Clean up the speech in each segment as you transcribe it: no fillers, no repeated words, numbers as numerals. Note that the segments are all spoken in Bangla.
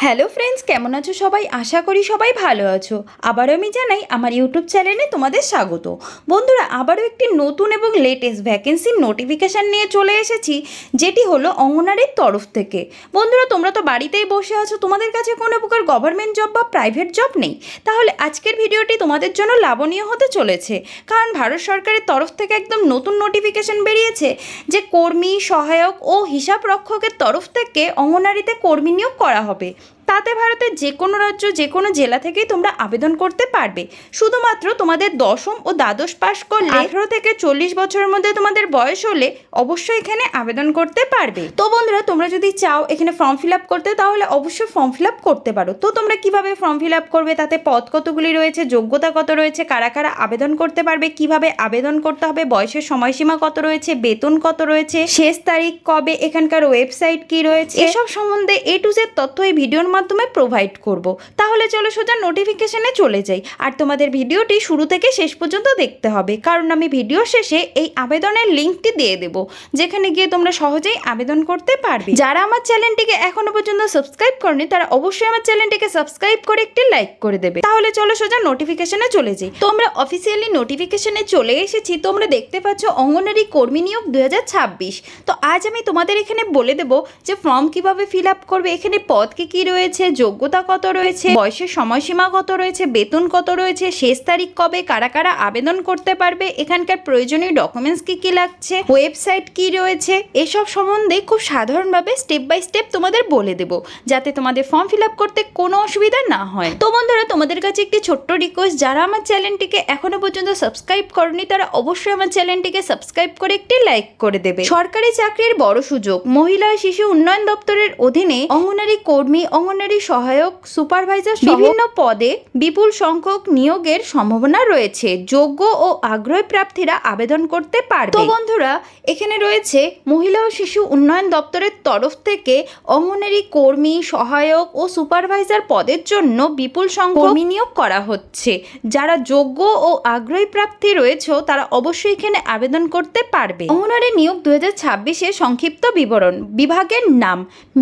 হ্যালো ফ্রেন্ডস, কেমন আছো সবাই? আশা করি সবাই ভালো আছো। আবারও আমি জানাই আমার ইউটিউব চ্যানেলে তোমাদের স্বাগত। বন্ধুরা, আবারও একটি নতুন এবং লেটেস্ট ভ্যাকেন্সির নোটিফিকেশান নিয়ে চলে এসেছি, যেটি হলো অঙ্গনারীর তরফ থেকে। বন্ধুরা, তোমরা তো বাড়িতেই বসে আছো, তোমাদের কাছে কোনো প্রকার গভর্নমেন্ট জব বা প্রাইভেট জব নেই, তাহলে আজকের ভিডিওটি তোমাদের জন্য লাভনীয় হতে চলেছে। কারণ ভারত সরকারের তরফ থেকে একদম নতুন নোটিফিকেশান বেরিয়েছে যে কর্মী, সহায়ক ও হিসাব রক্ষকের তরফ থেকে অঙ্গনারীতে কর্মী নিয়োগ করা হবে। তাতে ভারতের যে কোনো রাজ্য, যে কোনো জেলা থেকেই তোমরা আবেদন করতে পারবে। শুধুমাত্র তোমাদের দশম ও দ্বাদশ পাশ করলে 18 থেকে 40 বছরের মধ্যে তোমাদের বয়স হলে অবশ্যই এখানে আবেদন করতে পারবে। তো বন্ধুরা, তোমরা যদি চাও এখানে ফর্ম ফিল আপ করতে, তাহলে অবশ্যই ফর্ম ফিল আপ করতে পারো। তো তোমরা কিভাবে ফর্ম ফিল আপ করবে, তাতে পদ কতগুলি রয়েছে, যোগ্যতা কত রয়েছে, কারা কারা আবেদন করতে পারবে, কিভাবে আবেদন করতে হবে, বয়সের সময়সীমা কত রয়েছে, বেতন কত রয়েছে, শেষ তারিখ কবে, এখানকার ওয়েবসাইট কি রয়েছে, এসব সম্বন্ধে A to Z তথ্য এই ভিডিওর মাধ্যমে প্রোভাইড করব। তাহলে চলো সোজা নোটিফিকেশনে চলে যাই। আর তোমাদের ভিডিওটি শুরু থেকে শেষ পর্যন্ত দেখতে হবে, কারণ আমি ভিডিও শেষে এই আবেদনের লিঙ্কটি দিয়ে দেব, যেখানে গিয়ে তোমরা সহজেই আবেদন করতে পারবে। যারা আমার চ্যানেলটিকে এখনো পর্যন্ত সাবস্ক্রাইব করনি, তারা অবশ্যই আমার চ্যানেলটিকে সাবস্ক্রাইব করে একটি লাইক করে দেবে। তাহলে চলো সোজা নোটিফিকেশনে চলে যাই। তোমরা অফিসিয়ালি নোটিফিকেশনে চলে এসেছি। তোমরা দেখতে পাচ্ছ অঙ্গনারী কর্মী নিয়োগ 2026। তো আজ আমি তোমাদের এখানে বলে দেব যে ফর্ম কিভাবে ফিল আপ করবে, এখানে পদ কি রয়েছে, যোগ্যতা কত রয়েছে, বয়সের সময়সীমা কত রয়েছে, বেতন কত রয়েছে, শেষ তারিখ কবে, কারা কারা আবেদন করতে পারবে, এখানকার প্রয়োজনীয় ডকুমেন্টস কি লাগছে, ওয়েবসাইট কি রয়েছে, এসব সম্বন্ধে খুব সাধারণভাবে স্টেপ বাই স্টেপ তোমাদের বলে দেব, যাতে তোমাদের ফর্ম ফিল আপ করতে কোনো অসুবিধা না হয়। তো বন্ধুরা, তোমাদের কাছে একটি ছোট্ট রিকোয়েস্ট, যারা আমার চ্যানেলটিকে এখনো পর্যন্ত সাবস্ক্রাইব করনি, তারা অবশ্যই আমার চ্যানেলটিকে সাবস্ক্রাইব করে একটি লাইক করে দেবে। সরকারি চাকরির বড় সুযোগ, মহিলা ও শিশু উন্নয়ন দপ্তরের অধীনে অঙ্গনারী কর্মী, অঙ্গনারী সহায়ক, সুপারভাইজার বিভিন্ন পদে বিপুল সংখ্যক নিয়োগের সম্ভাবনা রয়েছে। যোগ্য ও আগ্রহী প্রার্থীরা আবেদন করতে পারবে। তো বন্ধুরা, এখানে রয়েছে মহিলা ও শিশু উন্নয়ন দপ্তরের তরফ থেকে অঙ্গনারী কর্মী, সহায়ক ও সুপারভাইজার পদের জন্য বিপুল সংখ্যক কর্মী নিয়োগ করা হচ্ছে। যারা যোগ্য ও আগ্রহী প্রার্থী রয়েছে, তারা অবশ্যই এখানে আবেদন করতে পারবে। অঙ্গনারী নিয়োগ 2026-এর সংক্ষিপ্ত বিবরণ। বিভাগের নাম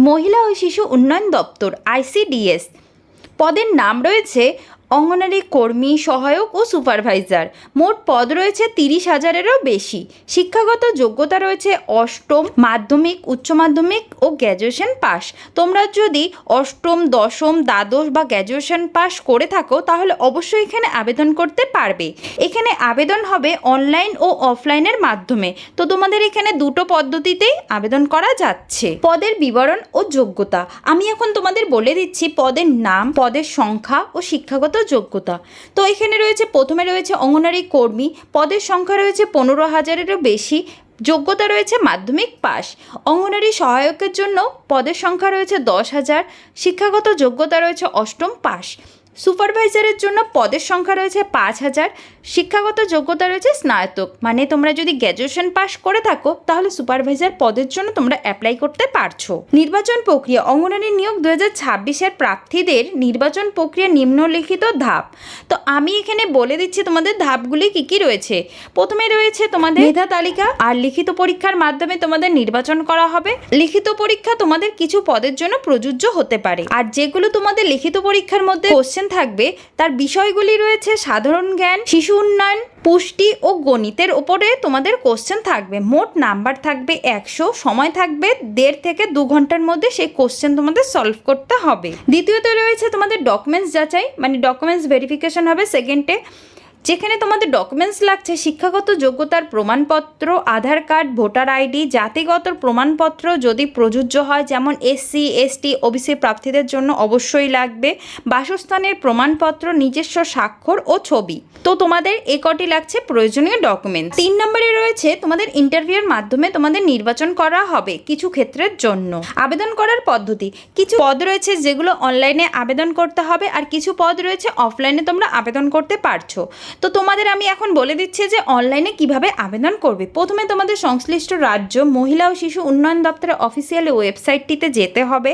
মহিলা ও শিশু উন্নয়ন দপ্তর, ICDS। পদের নাম রয়েছে অঙ্গনারী কর্মী, সহায়ক ও সুপারভাইজার। মোট পদ রয়েছে 30,000-এরও বেশি। শিক্ষাগত যোগ্যতা রয়েছে অষ্টম, মাধ্যমিক, উচ্চ মাধ্যমিক ও গ্র্যাজুয়েশন পাস। তোমরা যদি অষ্টম, দশম, দ্বাদশ বা গ্র্যাজুয়েশন পাস করে থাকো, তাহলে অবশ্যই এখানে আবেদন করতে পারবে। এখানে আবেদন হবে অনলাইন ও অফলাইনের মাধ্যমে। তো তোমাদের এখানে দুটো পদ্ধতিতেই আবেদন করা যাচ্ছে। পদের বিবরণ ও যোগ্যতা আমি এখন তোমাদের বলে দিচ্ছি। পদের নাম, পদের সংখ্যা ও শিক্ষাগত যোগ্যতা। তো এখানে রয়েছে, প্রথমে রয়েছে অঙ্গনারী কর্মী। পদের সংখ্যা রয়েছে 15,000-এরও বেশি। যোগ্যতা রয়েছে মাধ্যমিক পাস। অঙ্গনারী সহায়কের জন্য পদের সংখ্যা রয়েছে 10,000। শিক্ষাগত যোগ্যতা রয়েছে অষ্টম পাস। সুপারভাইজারের জন্য পদের সংখ্যা রয়েছে 5,000। শিক্ষাগত যোগ্যতা রয়েছে স্নাতক। মানে তোমরা যদি গ্র্যাজুয়েশন পাস করে থাকো, তাহলে সুপারভাইজার পদের জন্য তোমরা অ্যাপ্লাই করতে পারছো। নির্বাচন প্রক্রিয়া। অঙ্গনারী নিয়োগ 2026-এর প্রার্থীদের নির্বাচন প্রক্রিয়া নিম্নলিখিত ধাপ। তো আমি এখানে বলে দিচ্ছি তোমাদের ধাপগুলি কি রয়েছে। প্রথমে রয়েছে তোমাদের মেধা তালিকা, আর লিখিত পরীক্ষার মাধ্যমে তোমাদের নির্বাচন করা হবে। লিখিত পরীক্ষা তোমাদের কিছু পদের জন্য প্রযোজ্য হতে পারে। আর যেগুলো তোমাদের লিখিত পরীক্ষার মধ্যে কোশ্চেন থাকবে, তার বিষয়গুলি রয়েছে সাধারণ জ্ঞান, শিশু উন্নয়ন, পুষ্টি ও গণিতের উপরে তোমাদের কোশ্চেন থাকবে। মোট নাম্বার থাকবে 100। সময় থাকবে 1.5 থেকে 2 ঘন্টার মধ্যে সেই কোশ্চেন তোমাদের সলভ করতে হবে। দ্বিতীয়ত রয়েছে তোমাদের ডকুমেন্টস যাচাই, মানে ডকুমেন্টস ভেরিফিকেশন হবে সেকেন্ডে, যেখানে তোমাদের ডকুমেন্টস লাগছে শিক্ষাগত যোগ্যতার প্রমাণপত্র, আধার কার্ড, ভোটার আইডি, জাতিগত প্রমাণপত্র যদি প্রযোজ্য হয়, যেমন SC, ST, OBC প্রার্থীদের জন্য অবশ্যই লাগবে। বাসস্থানের প্রমাণপত্র, নিজস্ব স্বাক্ষর ও ছবি। তো তোমাদের এ কটি লাগছে প্রয়োজনীয় ডকুমেন্টস। 3 নম্বরে রয়েছে তোমাদের ইন্টারভিউর মাধ্যমে তোমাদের নির্বাচন করা হবে কিছু ক্ষেত্রের জন্য। আবেদন করার পদ্ধতি, কিছু পদ রয়েছে যেগুলো অনলাইনে আবেদন করতে হবে, আর কিছু পদ রয়েছে অফলাইনে তোমরা আবেদন করতে পারছো। তো তোমাদের আমি এখন বলে দিচ্ছি যে অনলাইনে কিভাবে আবেদন করবে। প্রথমে তোমাদের সংশ্লিষ্ট রাজ্য মহিলা ও শিশু উন্নয়ন দপ্তরের অফিসিয়াল ওয়েবসাইটটিতে যেতে হবে।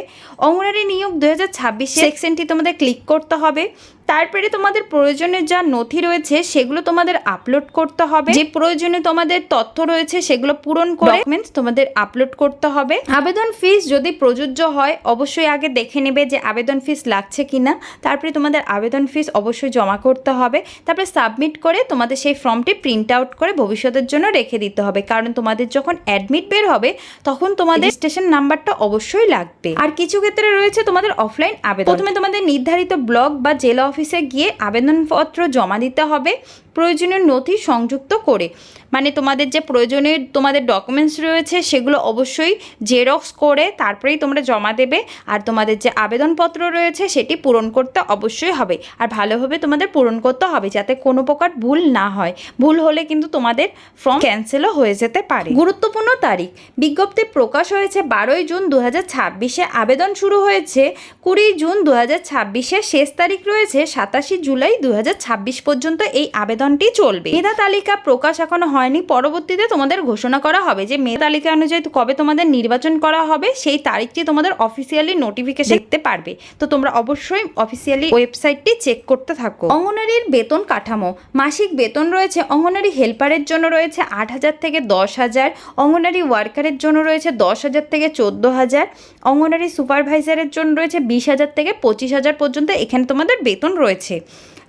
অঙ্গনারী নিয়োগ 2026 সেকশনটি তোমাদের ক্লিক করতে হবে। তারপরে তোমাদের প্রয়োজনীয় যা নথি রয়েছে সেগুলো তোমাদের আপলোড করতে হবে। যে প্রয়োজনীয় তোমাদের তথ্য রয়েছে সেগুলো পূরণ করে ডকুমেন্টস তোমাদের আপলোড করতে হবে। আবেদন ফিস যদি প্রযোজ্য হয় অবশ্যই আগে দেখে নেবে যে আবেদন ফিস লাগছে কিনা। তারপরে তোমাদের আবেদন ফিস অবশ্যই জমা করতে হবে। তারপরে সাবমিট করে তোমাদের সেই ফর্মটি প্রিন্ট আউট করে ভবিষ্যতের জন্য রেখে দিতে হবে, কারণ তোমাদের যখন অ্যাডমিট বের হবে তখন তোমাদের রেজিস্ট্রেশন নাম্বারটা অবশ্যই লাগবে। আর কিছু ক্ষেত্রে রয়েছে তোমাদের অফলাইন আবেদন। প্রথমে তোমাদের নির্ধারিত ব্লক বা জেলা অফিসে গিয়ে আবেদনপত্র জমা দিতে হবে প্রয়োজনীয় নথি সংযুক্ত করে। মানে তোমাদের যে প্রয়োজনীয় তোমাদের ডকুমেন্টস রয়েছে সেগুলো অবশ্যই জেরক্স করে তারপরেই তোমরা জমা দেবে। আর তোমাদের যে আবেদনপত্র রয়েছে সেটি পূরণ করতে অবশ্যই হবে, আর ভালোভাবে তোমাদের পূরণ করতে হবে যাতে কোনো প্রকার ভুল না হয়। ভুল হলে কিন্তু তোমাদের ফর্ম ক্যান্সেলও হয়ে যেতে পারে। গুরুত্বপূর্ণ তারিখ, বিজ্ঞপ্তি প্রকাশ হয়েছে 12 জুন 2026। আবেদন শুরু হয়েছে 20 জুন 2026। শেষ তারিখ রয়েছে 27 জুলাই 2026 পর্যন্ত এই আবেদনটি চলবে। মেধা তালিকা প্রকাশ এখনো হয়নি, পরবর্তীতে তোমাদের ঘোষণা করা হবে যে মেধা তালিকা অনুযায়ী কবে তোমাদের নির্বাচন করা হবে সেই তারিখটি তোমাদের অফিসিয়ালি নোটিফিকেশন দেখতে পারবে। তো তোমরা অবশ্যই অফিসিয়ালি ওয়েবসাইটটি চেক করতে থাকো। অঙ্গনারীর বেতন কাঠামো, মাসিক বেতন রয়েছে অঙ্গনারী হেল্পারের জন্য রয়েছে 8,000 থেকে 10,000, অঙ্গনারী ওয়ার্কারের জন্য রয়েছে 10,000 থেকে 14,000, অঙ্গনারী সুপারভাইজারের জন্য রয়েছে 20,000 থেকে 25,000 পর্যন্ত এখানে তোমাদের বেতন রয়েছে।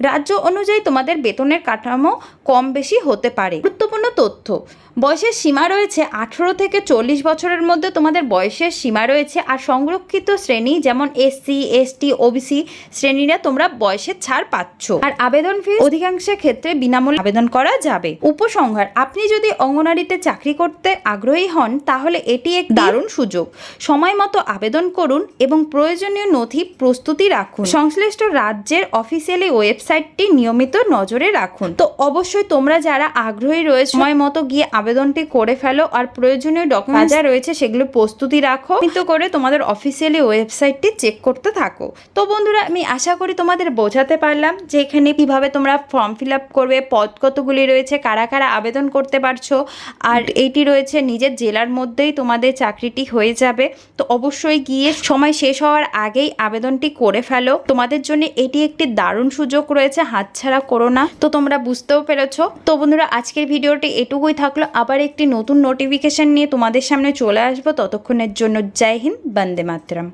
রাজ্য অনুযায়ী তোমাদের বেতনের কাঠামো কম বেশি হতে পারে। গুরুত্বপূর্ণ তথ্য, বয়সের সীমা রয়েছে 18 থেকে 40 বছরের মধ্যে তোমাদের বয়সের সীমা রয়েছে। আর সংরক্ষিত শ্রেণী যেমন SC ST OBC শ্রেণীরা তোমরা বয়সের ছাড় পাচ্ছ। আর আবেদন ফিস অধিকাংশের ক্ষেত্রে বিনামূল্যে আবেদন করা যাবে। উপসংহার, আপনি যদি অঙ্গনারীতে চাকরি করতে আগ্রহী হন তাহলে এটি এক দারুণ সুযোগ। সময় মতো আবেদন করুন এবং প্রয়োজনীয় নথি প্রস্তুতি রাখুন। সংশ্লিষ্ট রাজ্যের অফিসিয়ালি ওয়েবসাইটটি নিয়মিত নজরে রাখুন। তো অবশ্যই তোমরা যারা আগ্রহী রয়েছে সময় মতো গিয়ে আবেদনটি করে ফেলো আর প্রয়োজনীয় ডকুমেন্ট যা রয়েছে সেগুলো প্রস্তুতি রাখো, কিন্তু করে তোমাদের অফিসিয়ালি ওয়েবসাইটটি চেক করতে থাকো। তো বন্ধুরা, আমি আশা করি তোমাদের বোঝাতে পারলাম যে এখানে কিভাবে তোমরা ফর্ম ফিল আপ করবে, পদ কতগুলি রয়েছে, কারা কারা আবেদন করতে পারছো, আর এইটি রয়েছে নিজের জেলার মধ্যেই তোমাদের চাকরিটি হয়ে যাবে। তো অবশ্যই গিয়ে সময় শেষ হওয়ার আগেই আবেদনটি করে ফেলো। তোমাদের জন্য এটি একটি দারুণ সুযোগ রয়েছে, হাতছাড়া করো না। তো তোমরা বুঝতেও পেরেছো। তো বন্ধুরা, আজকের ভিডিওটি এটুকুই থাকলো। আবার একটি নতুন নোটিফিকেশন নিয়ে তোমাদের সামনে চলে আসবো। ততক্ষণের জন্য জয় হিন্দ, বন্দে মাতরম।